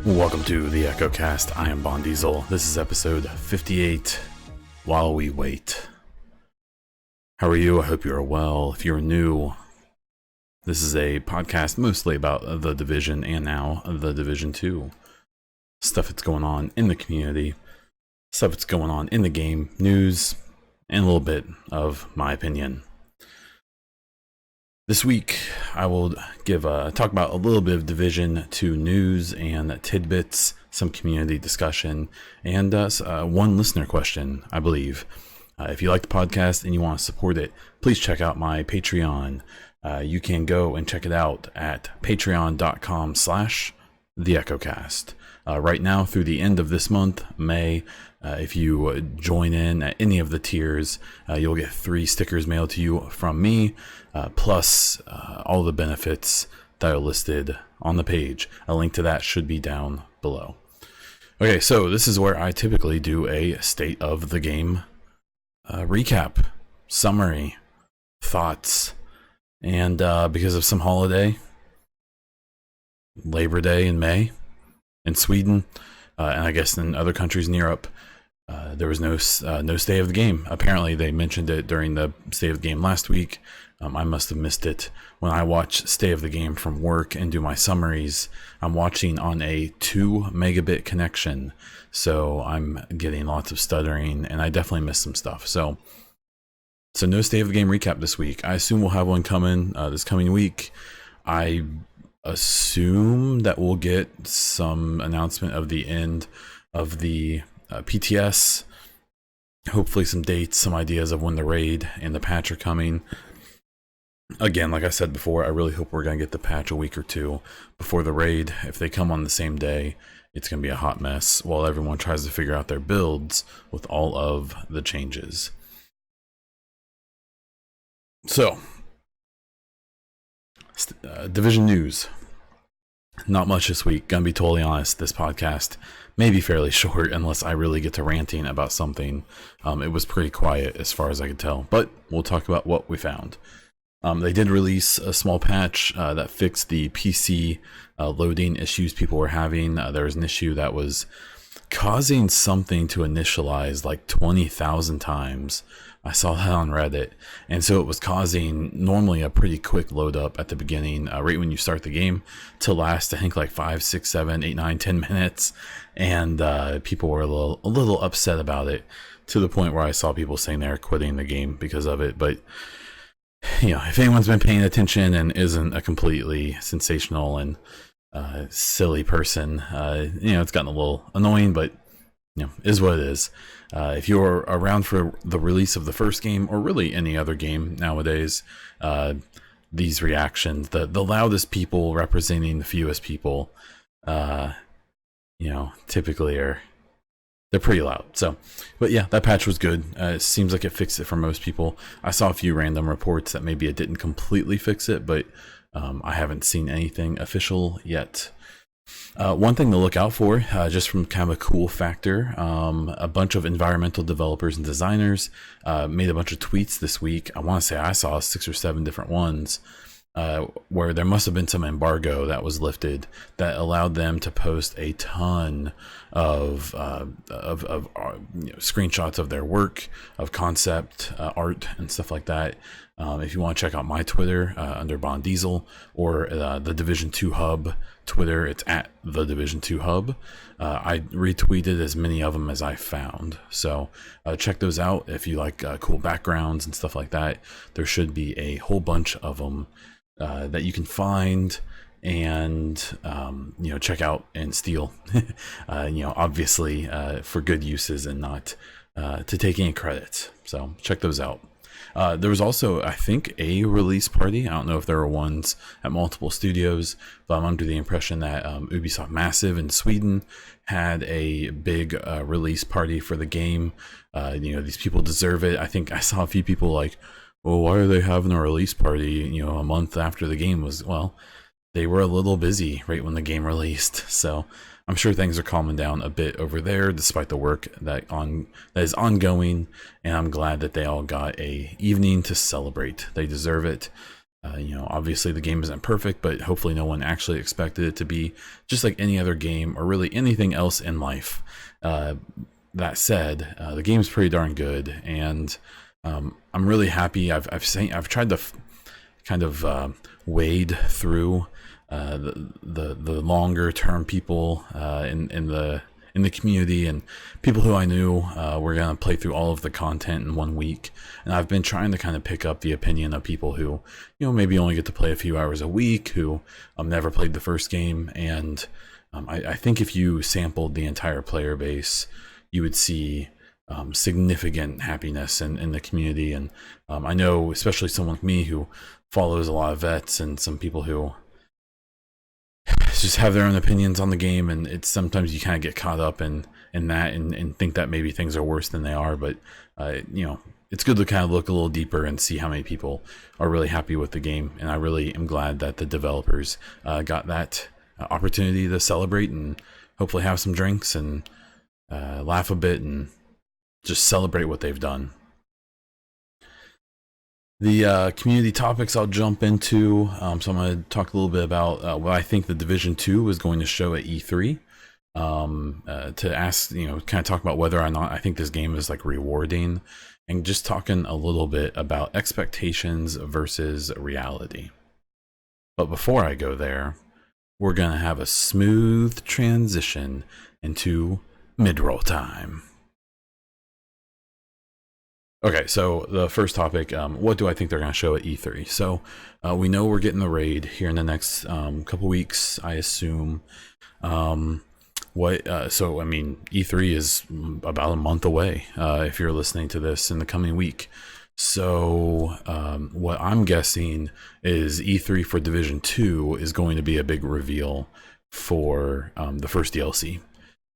Welcome to the EchoCast. I am Bon Diesel. This is episode 58, While We Wait. How are you? I hope you are well. If you're new, this is a podcast mostly about The Division and now The Division 2. Stuff that's going on in the community, stuff that's going on in the game, news, and a little bit of my opinion. This week, I will talk about a little bit of Division 2 news and tidbits, some community discussion, and one listener question, I believe. If you like the podcast and you want to support it, please check out my Patreon. You can go and check it out at patreon.com/theechocast. Right now, through the end of this month, May, if you join in at any of the tiers, you'll get 3 stickers mailed to you from me, plus all the benefits that are listed on the page. A link to that should be down below. Okay, so this is where I typically do a state of the game recap, summary, thoughts, and because of some holiday, Labor Day in May in Sweden, and I guess in other countries in Europe, there was no state of the game. Apparently, they mentioned it during the state of the game last week. I must have missed it. When I watch state of the game from work and do my summaries, I'm watching on a 2 megabit connection, so I'm getting lots of stuttering, and I definitely missed some stuff. So no state of the game recap this week. I assume we'll have one coming this coming week. I assume that we'll get some announcement of the end of the PTS, hopefully some dates, some ideas of when the raid and the patch are coming. Again, like I said before, I really hope we're going to get the patch a week or two before the raid. If they come on the same day, it's going to be a hot mess while everyone tries to figure out their builds with all of the changes. So, Division news. Not much this week. Gonna be totally honest, this podcast may be fairly short unless I really get to ranting about something. It was pretty quiet as far as I could tell, but we'll talk about what we found. They did release a small patch that fixed the PC loading issues people were having. There was an issue that was causing something to initialize like 20,000 times. I saw that on Reddit, and so it was causing normally a pretty quick load up at the beginning, right when you start the game, to last I think like 5, 6, 7, 8, 9, 10 minutes, and people were a little upset about it, to the point where I saw people saying they're quitting the game because of it. But you know, if anyone's been paying attention and isn't a completely sensational and silly person, you know, it's gotten a little annoying, but you know, is what it is. If you're around for the release of the first game, or really any other game nowadays, these reactions, the loudest people representing the fewest people, you know, typically they're pretty loud. So, but yeah, that patch was good. It seems like it fixed it for most people. I saw a few random reports that maybe it didn't completely fix it, but I haven't seen anything official yet. One thing to look out for, just from kind of a cool factor, a bunch of environmental developers and designers made a bunch of tweets this week. I want to say I saw 6 or 7 different ones where there must have been some embargo that was lifted that allowed them to post a ton of screenshots of their work, of concept art and stuff like that. If you want to check out my Twitter under Bon Diesel, or the Division 2 Hub Twitter, it's at the Division 2 Hub. I retweeted as many of them as I found, so check those out if you like cool backgrounds and stuff like that. There should be a whole bunch of them that you can find and you know, check out and steal. You know, obviously for good uses and not to take any credit. So check those out. There was also, I think, a release party. I don't know if there were ones at multiple studios, but I'm under the impression that Ubisoft Massive in Sweden had a big release party for the game. You know, these people deserve it. I think I saw a few people like, well, why are they having a release party, you know, a month after the game was, well, they were a little busy right when the game released. So I'm sure things are calming down a bit over there, despite the work that is ongoing. And I'm glad that they all got a evening to celebrate. They deserve it. Obviously the game isn't perfect, but hopefully no one actually expected it to be just like any other game or really anything else in life. That said, the game's pretty darn good, and I'm really happy. I've tried to kind of wade through the longer term people in the community, and people who I knew were going to play through all of the content in 1 week. And I've been trying to kind of pick up the opinion of people who, maybe only get to play a few hours a week, who never played the first game. And I think if you sampled the entire player base, you would see significant happiness in the community. And I know, especially someone like me who follows a lot of vets and some people who just have their own opinions on the game, and it's sometimes you kind of get caught up in that and think that maybe things are worse than they are. But it's good to kind of look a little deeper and see how many people are really happy with the game. And I really am glad that the developers got that opportunity to celebrate and hopefully have some drinks and laugh a bit and just celebrate what they've done. The community topics I'll jump into. So I'm going to talk a little bit about what I think the Division 2 is going to show at E3. To ask, kind of talk about whether or not I think this game is like rewarding, and just talking a little bit about expectations versus reality. But before I go there, we're going to have a smooth transition into mid-roll time. Okay, so the first topic, what do I think they're going to show at E3? So we know we're getting the raid here in the next couple weeks, I assume. So I mean, E3 is about a month away if you're listening to this in the coming week. So what I'm guessing is E3 for Division 2 is going to be a big reveal for the first DLC.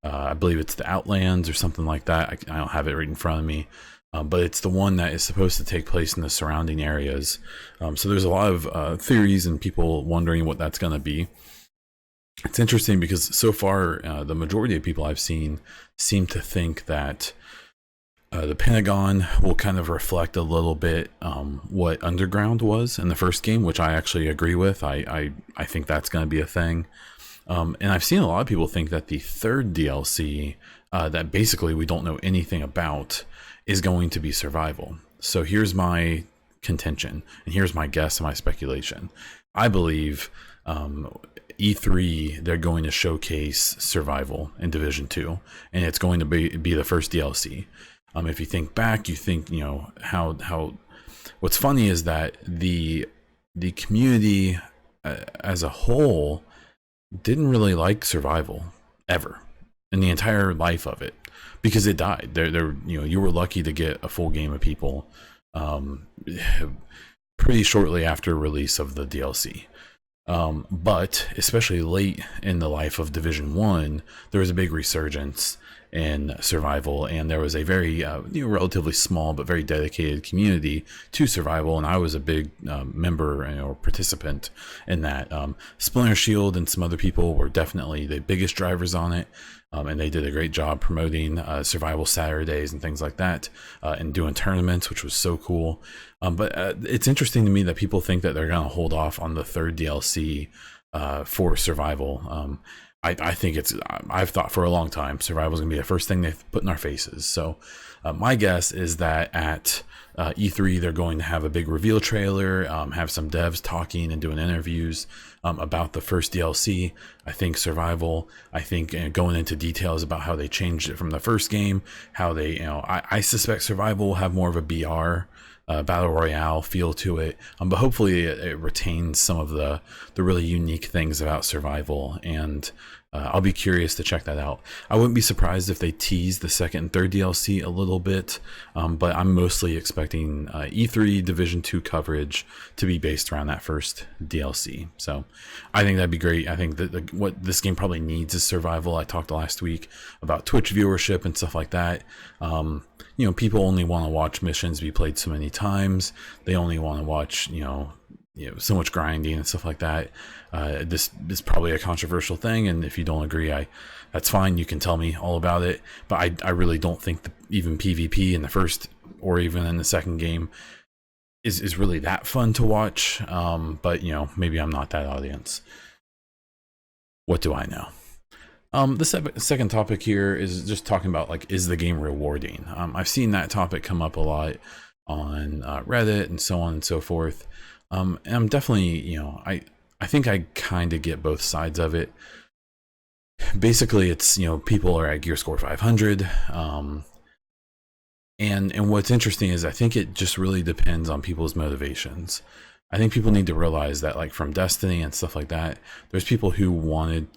I believe it's the Outlands or something like that. I don't have it right in front of me. But it's the one that is supposed to take place in the surrounding areas. So there's a lot of theories and people wondering what that's going to be. It's interesting because so far, the majority of people I've seen seem to think that the Pentagon will kind of reflect a little bit what Underground was in the first game, which I actually agree with. I think that's going to be a thing. And I've seen a lot of people think that the third DLC, that basically we don't know anything about, is going to be survival. So here's my contention, and here's my guess and my speculation. I believe E3, they're going to showcase survival in Division 2, and it's going to be the first DLC. If you think back, you think, how what's funny is that the community as a whole didn't really like survival ever in the entire life of it, because it died. You were lucky to get a full game of people pretty shortly after release of the DLC. But especially late in the life of Division 1, there was a big resurgence in survival, and there was a very relatively small but very dedicated community to survival, and I was a big member or participant in that. Splinter Shield and some other people were definitely the biggest drivers on it, and they did a great job promoting survival Saturdays and things like that, and doing tournaments, which was so cool. But it's interesting to me that people think that they're going to hold off on the third DLC for survival. I think I've thought for a long time survival is going to be the first thing they put in our faces. So my guess is that at E3 they're going to have a big reveal trailer, have some devs talking and doing interviews about the first DLC. I think survival, going into details about how they changed it from the first game, how they, I suspect survival will have more of a BR battle royale feel to it, but hopefully it retains some of the really unique things about survival, and I'll be curious to check that out. I wouldn't be surprised if they tease the second and third DLC a little bit, but I'm mostly expecting E3 Division 2 coverage to be based around that first DLC. So I think that'd be great. I think that what this game probably needs is survival. I talked last week about Twitch viewership and stuff like that. People only want to watch missions be played so many times. They only want to watch, so much grinding and stuff like that. This is probably a controversial thing, and if you don't agree, that's fine. You can tell me all about it. But I really don't think that even PvP in the first or even in the second game is really that fun to watch. But maybe I'm not that audience. What do I know? The second topic here is just talking about, like, is the game rewarding? I've seen that topic come up a lot on Reddit and so on and so forth. And I'm definitely, I think I kind of get both sides of it. Basically, it's, people are at gear score 500. And what's interesting is I think it just really depends on people's motivations. I think people need to realize that, like, from Destiny and stuff like that, there's people who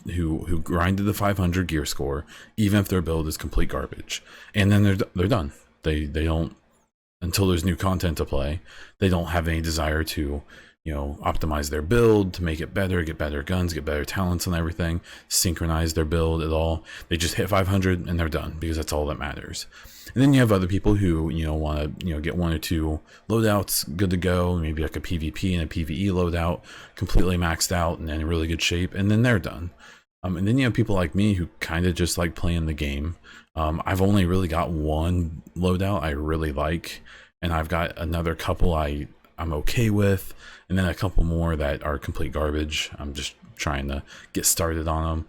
who grinded the 500 gear score, even if their build is complete garbage, and then they're done. They don't, until there's new content to play, they don't have any desire to, optimize their build to make it better, get better guns, get better talents and everything, synchronize their build at all. They just hit 500 and they're done, because that's all that matters. And then you have other people who, want to, get 1 or 2 loadouts good to go, maybe like a PvP and a PvE loadout completely maxed out and in really good shape, and then they're done. And then you have people like me who kind of just like playing the game. I've only really got 1 loadout I really like, and I've got another couple I'm okay with, and then a couple more that are complete garbage. I'm just trying to get started on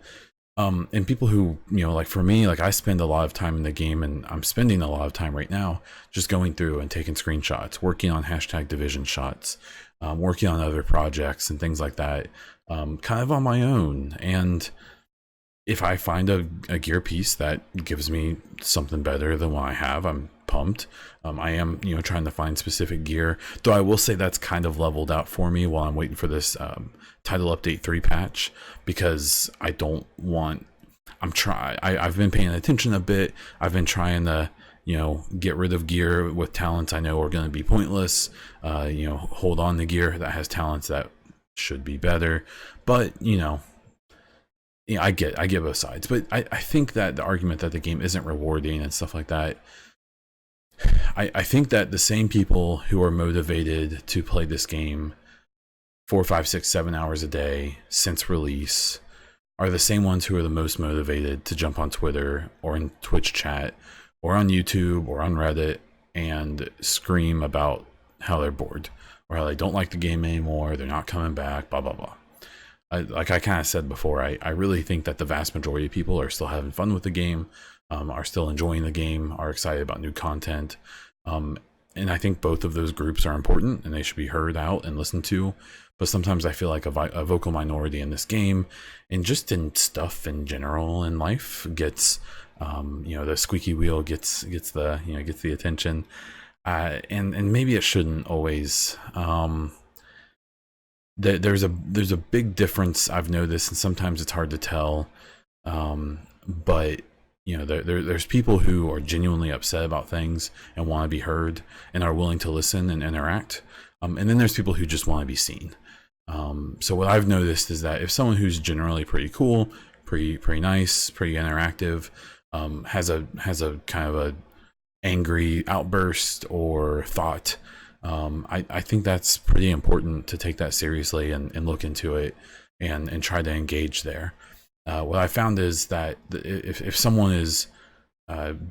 them. And people who, like for me, like I spend a lot of time in the game, and I'm spending a lot of time right now just going through and taking screenshots, working on #Division shots, working on other projects and things like that, kind of on my own. And if I find a gear piece that gives me something better than what I have, I'm pumped. I am, trying to find specific gear, though I will say that's kind of leveled out for me while I'm waiting for this Title Update 3 patch, because I've been paying attention a bit. I've been trying to, get rid of gear with talents I know are going to be pointless, hold on to gear that has talents that should be better. But, I get both sides, but I think that the argument that the game isn't rewarding and stuff like that, I think that the same people who are motivated to play this game 4, 5, 6, 7 hours a day since release are the same ones who are the most motivated to jump on Twitter or in Twitch chat or on YouTube or on Reddit and scream about how they're bored or how they don't like the game anymore, they're not coming back, blah, blah, blah. Like I kind of said before, I really think that the vast majority of people are still having fun with the game, are still enjoying the game, are excited about new content. And I think both of those groups are important and they should be heard out and listened to. But sometimes I feel like a vocal minority in this game and just in stuff in general in life gets, the squeaky wheel gets the attention. And maybe it shouldn't always. There's a big difference I've noticed, and sometimes it's hard to tell. But there's people who are genuinely upset about things and want to be heard and are willing to listen and interact. And then there's people who just want to be seen. So what I've noticed is that if someone who's generally pretty cool, pretty nice, pretty interactive, has a kind of a angry outburst or thought, I think that's pretty important to take that seriously and look into it and try to engage there. What I found is that if someone is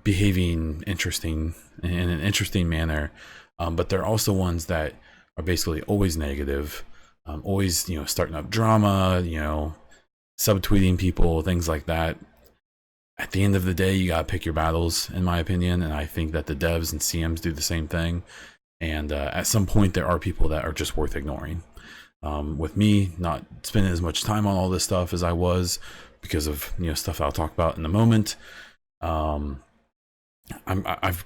behaving in an interesting manner, but they're also ones that are basically always negative, always starting up drama, subtweeting people, things like that. At the end of the day, you gotta pick your battles, in my opinion, and I think that the devs and CMs do the same thing. And at some point, there are people that are just worth ignoring. With me not spending as much time on all this stuff as I was because of stuff I'll talk about in a moment, I've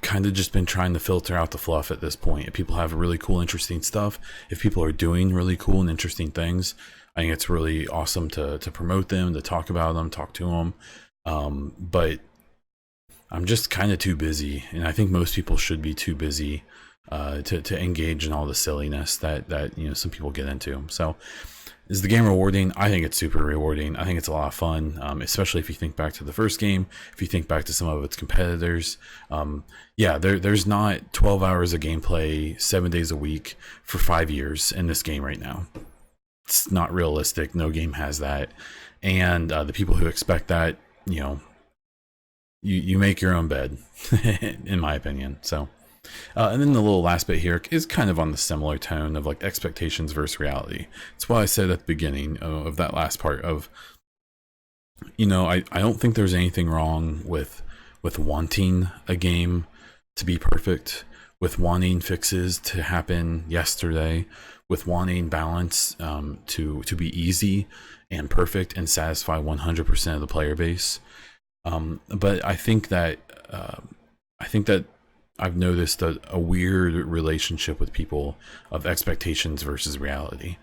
kind of just been trying to filter out the fluff at this point. If people have really cool, interesting stuff, if people are doing really cool and interesting things, I think it's really awesome to promote them, to talk about them, talk to them. But I'm just kind of too busy, and I think most people should be too busy to engage in all the silliness that some people get into. So, is the game rewarding? I think it's super rewarding. I think it's a lot of fun, especially if you think back to the first game, if you think back to some of its competitors. There's not 12 hours of gameplay 7 days a week for 5 years in this game right now. It's not realistic. No game has that. And the people who expect that, you make your own bed, in my opinion. So. And then the little last bit here is kind of on the similar tone of like expectations versus reality. It's why I said at the beginning of that last part of, I don't think there's anything wrong with wanting a game to be perfect, with wanting fixes to happen yesterday, with wanting balance to be easy and perfect and satisfy 100% of the player base. But I think that I've noticed a weird relationship with people of expectations versus reality.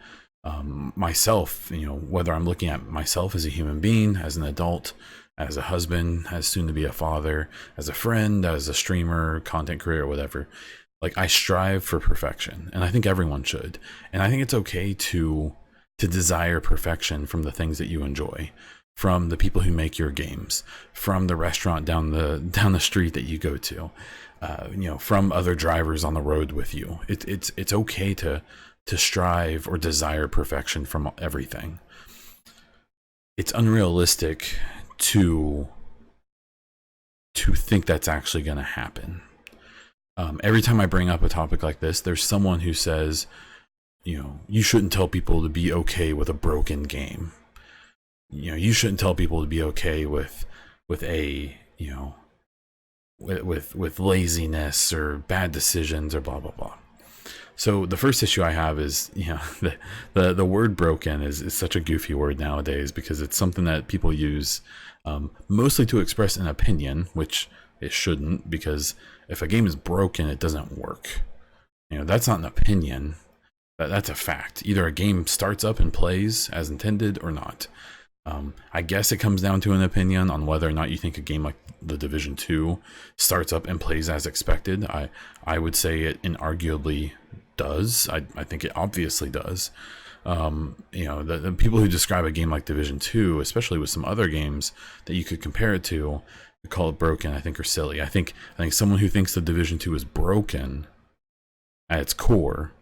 Myself, whether I'm looking at myself as a human being, as an adult, as a husband, as soon to be a father, as a friend, as a streamer, content creator, whatever, like I strive for perfection, and I think everyone should. And I think it's okay to desire perfection from the things that you enjoy, from the people who make your games, from the restaurant down the street that you go to. From other drivers on the road with you. It's okay to strive or desire perfection from everything. It's unrealistic to think that's actually going to happen. Every time I bring up a topic like this, there's someone who says, you shouldn't tell people to be okay with a broken game. You shouldn't tell people to be okay with laziness or bad decisions or blah blah blah. So the first issue I have is the word broken is such a goofy word nowadays, because it's something that people use mostly to express an opinion, which it shouldn't, because if a game is broken, it doesn't work. That's not an opinion. That's a fact. Either a game starts up and plays as intended or not. I guess it comes down to an opinion on whether or not you think a game like The Division 2 starts up and plays as expected. I would say it inarguably does. I think it obviously does. The people who describe a game like Division 2, especially with some other games that you could compare it to call it broken, I think are silly. I think someone who thinks The Division 2 is broken at its core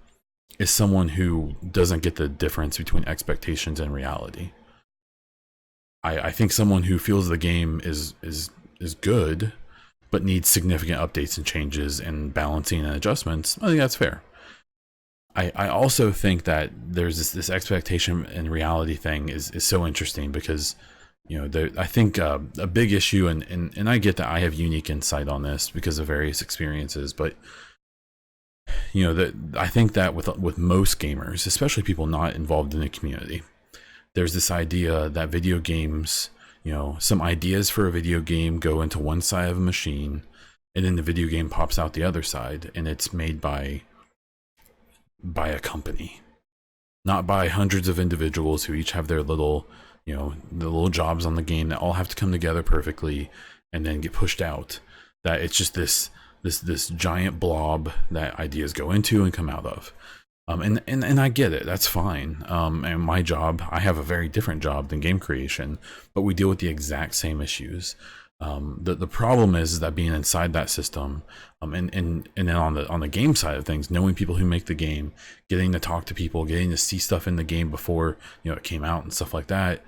is someone who doesn't get the difference between expectations and reality. I think someone who feels the game is good, but needs significant updates and changes and balancing and adjustments, I think that's fair. I also think that there's this expectation and reality thing is so interesting, because I think a big issue, and I get that I have unique insight on this because of various experiences, but I think that with most gamers, especially people not involved in the community, there's this idea that video games, some ideas for a video game go into one side of a machine, and then the video game pops out the other side, and it's made by a company, not by hundreds of individuals who each have their little, the little jobs on the game that all have to come together perfectly and then get pushed out. That it's just this giant blob that ideas go into and come out of. And I get it, that's fine. And my job, I have a very different job than game creation, but we deal with the exact same issues. The problem is that being inside that system, and then on the game side of things, knowing people who make the game, getting to talk to people, getting to see stuff in the game before it came out and stuff like that.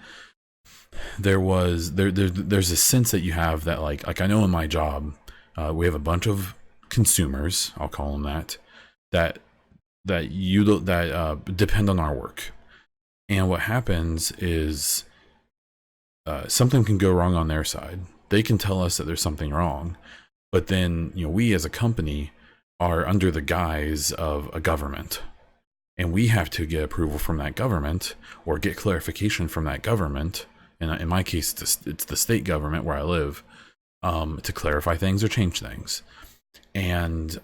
There's a sense that you have that like I know in my job, we have a bunch of consumers, I'll call them that depend on our work. And what happens is something can go wrong on their side. They can tell us that there's something wrong, but then we as a company are under the guise of a government, and we have to get approval from that government or get clarification from that government. And in my case, it's the state government where I live, to clarify things or change things. And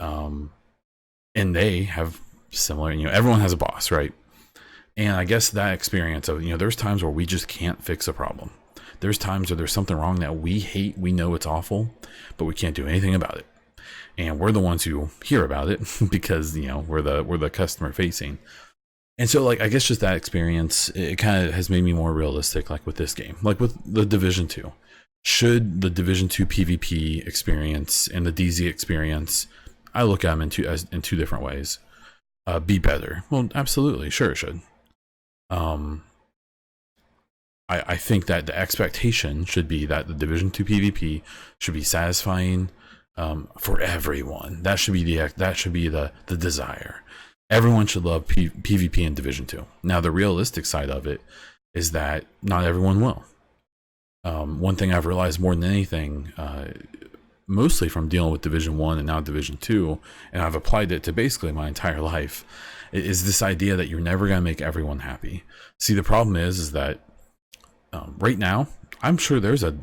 they have similar, everyone has a boss, right? And I guess that experience of, there's times where we just can't fix a problem. There's times where there's something wrong that we hate, we know it's awful, but we can't do anything about it. and we're the ones who hear about it because we're the customer facing. And so, like, I guess just that experience, it kind of has made me more realistic, like with this game, like with the Division 2. Should the Division 2 PvP experience and the DZ experience, I look at them in two different ways, be better? Well, absolutely, sure it should. I think that the expectation should be that the Division 2 PvP should be satisfying for everyone. That should be the desire. Everyone should love PvP in Division 2. Now, the realistic side of it is that not everyone will. One thing I've realized more than anything, mostly from dealing with Division 1 and now Division 2, and I've applied it to basically my entire life, is this idea that you're never going to make everyone happy. See, the problem is that right now, I'm sure there's a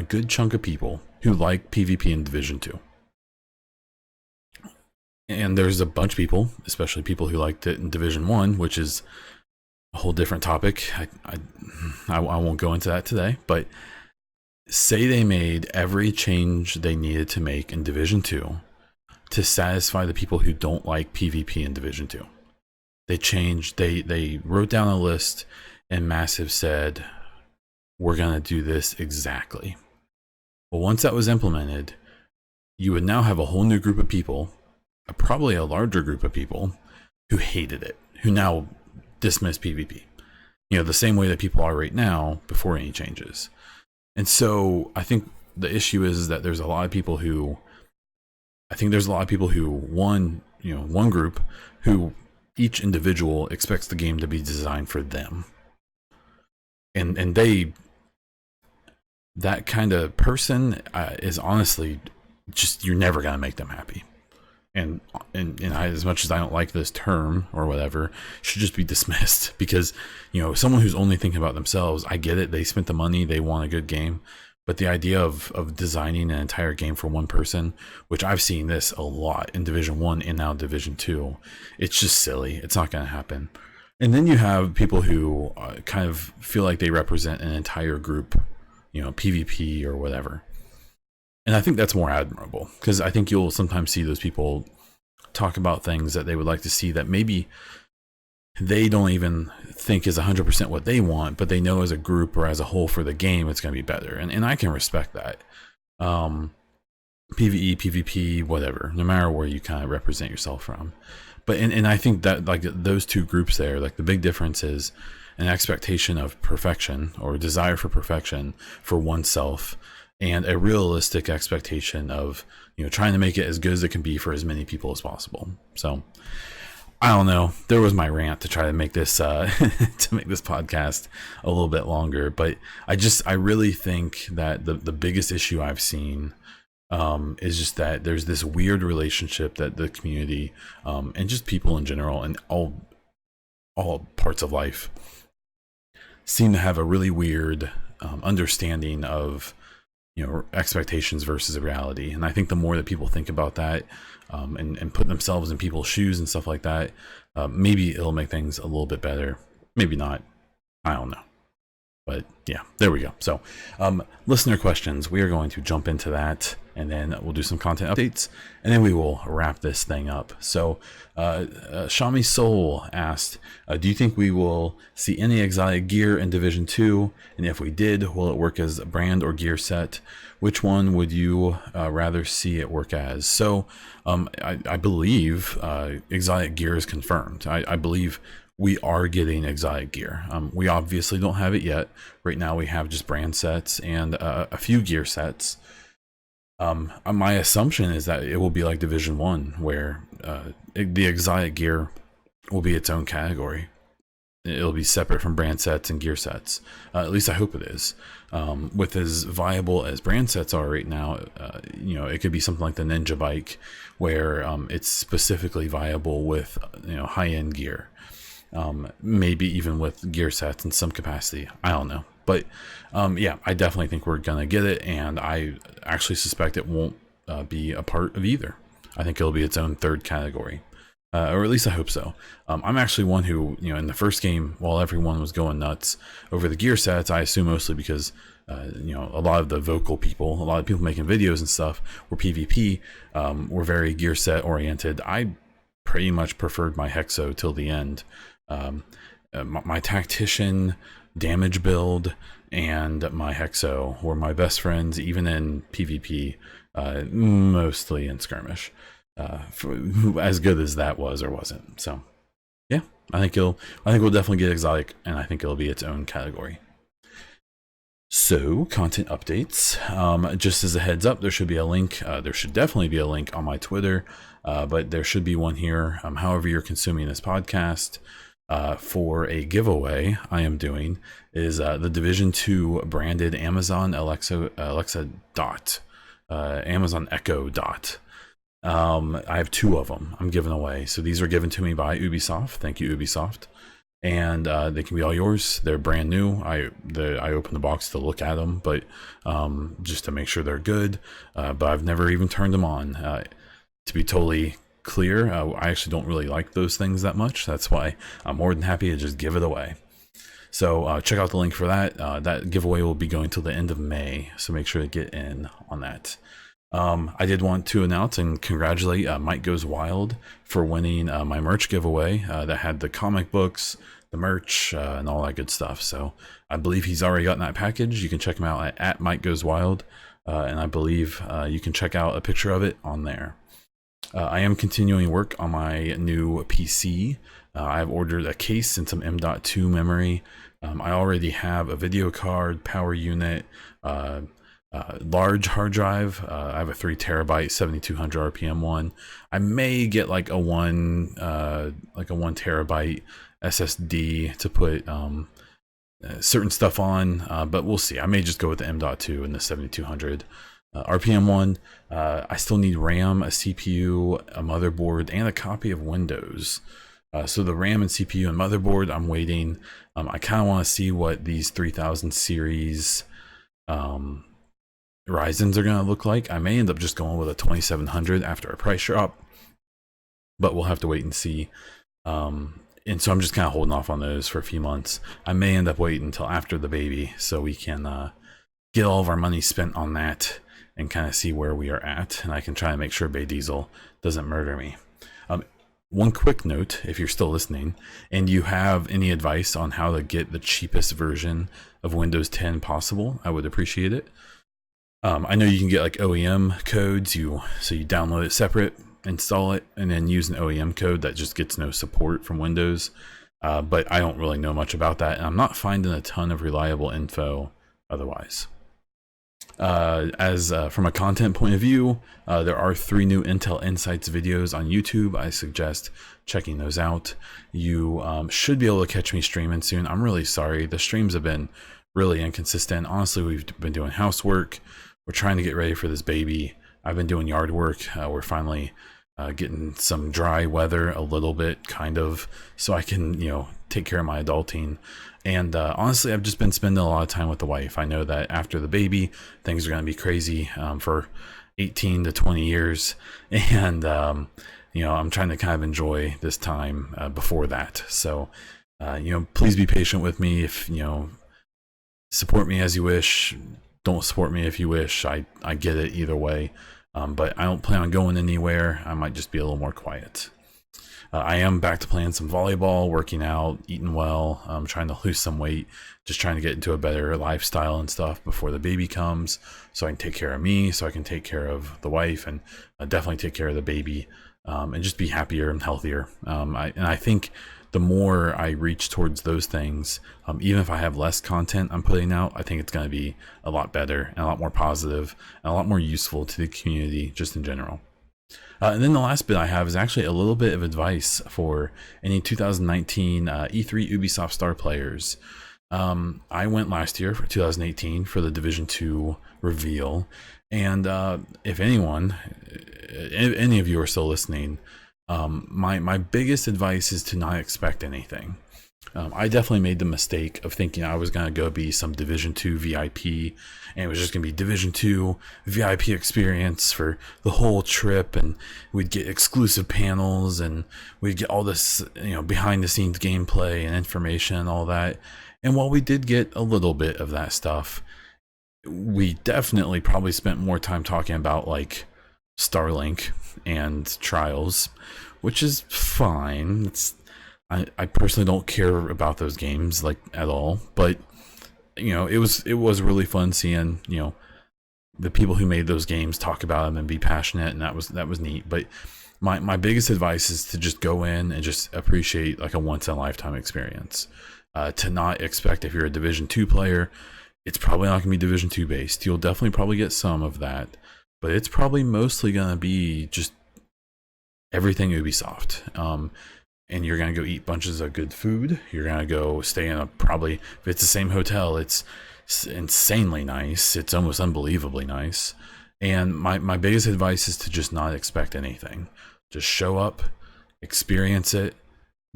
good chunk of people who like PvP in Division 2. And there's a bunch of people, especially people who liked it in Division 1, which is a whole different topic. I won't go into that today, but say they made every change they needed to make in Division 2 to satisfy the people who don't like PvP in Division 2. They wrote down a list and Massive said, we're going to do this exactly. Well, once that was implemented, you would now have a whole new group of people, probably a larger group of people, who hated it, who now dismiss PvP. The same way that people are right now before any changes. And so I think the issue is that there's a lot of people who, one group who each individual expects the game to be designed for them. And that kind of person is honestly just, you're never going to make them happy. And I, as much as I don't like this term or whatever, should just be dismissed, because someone who's only thinking about themselves, I get it, they spent the money, they want a good game, but the idea of designing an entire game for one person, which I've seen this a lot in Division 1 and now Division 2, it's just silly. It's not going to happen. And then you have people who kind of feel like they represent an entire group, PvP or whatever. And I think that's more admirable, because I think you'll sometimes see those people talk about things that they would like to see that maybe they don't even think is 100% what they want, but they know as a group or as a whole for the game, it's going to be better. And I can respect that. PvE, PvP, whatever, no matter where you kind of represent yourself from. But and I think that, like, those two groups there, like, the big difference is an expectation of perfection or desire for perfection for oneself, and a realistic expectation of trying to make it as good as it can be for as many people as possible. So I don't know. There was my rant to try to make this to make this podcast a little bit longer, but I really think that the biggest issue I've seen is just that there's this weird relationship that the community and just people in general and all parts of life seem to have a really weird understanding of expectations versus reality. And I think the more that people think about that and put themselves in people's shoes and stuff like that, maybe it'll make things a little bit better. Maybe not. I don't know. But yeah, there we go. So listener questions, we are going to jump into that, and then we'll do some content updates, and then we will wrap this thing up. So Shami Soul asked, do you think we will see any exotic gear in Division 2? And if we did, will it work as a brand or gear set? Which one would you rather see it work as? So I believe exotic gear is confirmed. I believe we are getting exotic gear. We obviously don't have it yet. Right now we have just brand sets and a few gear sets. My assumption is that it will be like Division 1, where the exotic gear will be its own category. It'll be separate from brand sets and gear sets. At least I hope it is. With as viable as brand sets are right now, it could be something like the Ninja Bike, where it's specifically viable with high-end gear. Maybe even with gear sets in some capacity. I don't know. But yeah, I definitely think we're going to get it, and I actually suspect it won't be a part of either. I think it'll be its own third category. or at least I hope so. I'm actually one who, in the first game, while everyone was going nuts over the gear sets, I assume mostly because, a lot of the vocal people, a lot of people making videos and stuff were PvP, were very gear set oriented. I pretty much preferred my Hexo till the end. My Tactician damage build and my Hexo were my best friends, even in PvP, mostly in skirmish. As good as that was or wasn't. So yeah, I think we'll definitely get exotic, and I think it'll be its own category. So, content updates. Just as a heads up, there should be a link. There should definitely be a link on my Twitter, but there should be one here. However you're consuming this podcast, for a giveaway I am doing is the Division 2 branded Amazon Alexa Dot, Amazon Echo Dot. I have 2 of them I'm giving away. So these are given to me by Ubisoft. Thank you, Ubisoft. And they can be all yours. They're brand new. I opened the box to look at them, but just to make sure they're good. But I've never even turned them on. To be totally clear, I actually don't really like those things that much. That's why I'm more than happy to just give it away. So check out the link for that. That giveaway will be going till the end of May. So make sure to get in on that. I did want to announce and congratulate Mike Goes Wild for winning my merch giveaway that had the comic books, the merch, and all that good stuff. So I believe he's already gotten that package. You can check him out at Mike Goes Wild, and I believe you can check out a picture of it on there. I am continuing work on my new PC. I've ordered a case and some M.2 memory. I already have a video card, power unit, large hard drive. I have a 3 terabyte 7200 RPM one. I may get like a 1 terabyte SSD to put certain stuff on, but we'll see. I may just go with the M.2 and the 7200 RPM one. I still need RAM, a CPU, a motherboard, and a copy of Windows. So the RAM and CPU and motherboard, I'm waiting. I kind of want to see what these 3000 series Ryzen's are going to look like. I may end up just going with a 2700 after a price drop, but we'll have to wait and see. And so I'm just kind of holding off on those for a few months. I may end up waiting until after the baby so we can get all of our money spent on that and kind of see where we are at, and I can try to make sure Bay Diesel doesn't murder me. One quick note, if you're still listening and you have any advice on how to get the cheapest version of Windows 10 possible, I would appreciate it. I know you can get like OEM codes, so you download it separate, install it, and then use an OEM code that just gets no support from Windows. But I don't really know much about that, and I'm not finding a ton of reliable info otherwise. From a content point of view, there are 3 new Intel Insights videos on YouTube. I suggest checking those out. You should be able to catch me streaming soon. I'm really sorry. The streams have been really inconsistent. Honestly, we've been doing housework. We're trying to get ready for this baby. I've been doing yard work. We're finally getting some dry weather a little bit, kind of, so I can, take care of my adulting. And honestly, I've just been spending a lot of time with the wife. I know that after the baby, things are going to be crazy for 18 to 20 years. And, I'm trying to kind of enjoy this time before that. So, please be patient with me. If, support me as you wish. Don't support me if you wish. I get it either way. But I don't plan on going anywhere. I might just be a little more quiet. I am back to playing some volleyball, working out, eating well. I'm trying to lose some weight, just trying to get into a better lifestyle and stuff before the baby comes, so I can take care of me, so I can take care of the wife, and definitely take care of the baby, and just be happier and healthier. I think the more I reach towards those things, even if I have less content I'm putting out, I think it's going to be a lot better and a lot more positive and a lot more useful to the community just in general. And then the last bit I have is actually a little bit of advice for any 2019 E3 Ubisoft Star players. I went last year for 2018 for the Division 2 reveal, and if any of you are still listening, my biggest advice is to not expect anything. I definitely made the mistake of thinking I was going to go be some Division 2 VIP, and it was just going to be Division 2 VIP experience for the whole trip, and we'd get exclusive panels, and we'd get all this, behind the scenes gameplay and information and all that. And while we did get a little bit of that stuff, we definitely probably spent more time talking about like Starlink and Trials, which is fine. I personally don't care about those games like at all, but it was really fun seeing the people who made those games talk about them and be passionate, and that was neat. But my biggest advice is to just go in and just appreciate like a once in a lifetime experience. To not expect, if you're a Division 2 player, it's probably not gonna be Division 2 based. You'll definitely probably get some of that, but it's probably mostly gonna be just everything Ubisoft. And you're going to go eat bunches of good food. You're going to go stay in probably, if it's the same hotel, it's insanely nice. It's almost unbelievably nice. And my biggest advice is to just not expect anything. Just show up, experience it,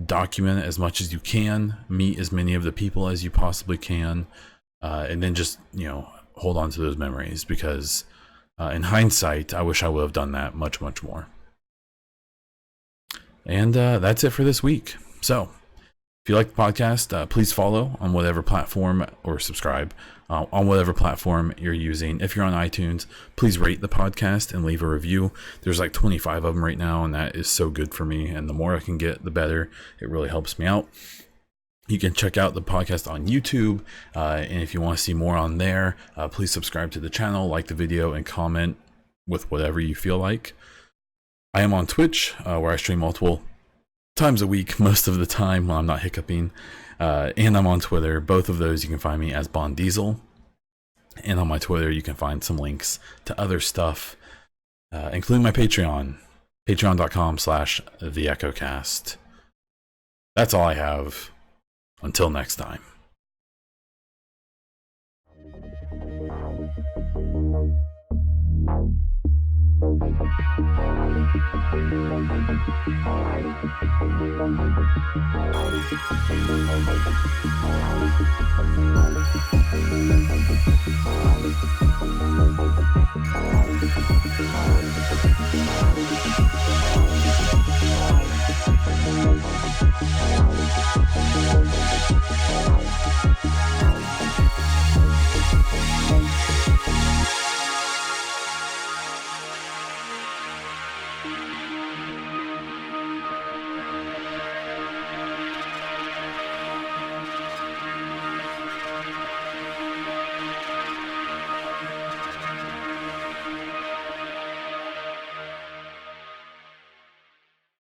document it as much as you can, meet as many of the people as you possibly can, and then just, hold on to those memories, because in hindsight, I wish I would have done that much, much more. And that's it for this week. So if you like the podcast, please follow on whatever platform, or subscribe on whatever platform you're using. If you're on iTunes, please rate the podcast and leave a review. There's like 25 of them right now, and that is so good for me. And the more I can get, the better. It really helps me out. You can check out the podcast on YouTube. And if you want to see more on there, please subscribe to the channel, like the video, and comment with whatever you feel like. I am on Twitch, where I stream multiple times a week, most of the time when I'm not hiccuping. And I'm on Twitter. Both of those you can find me as Bond Diesel. And on my Twitter, you can find some links to other stuff, including my Patreon, patreon.com/theechocast. That's all I have. Until next time.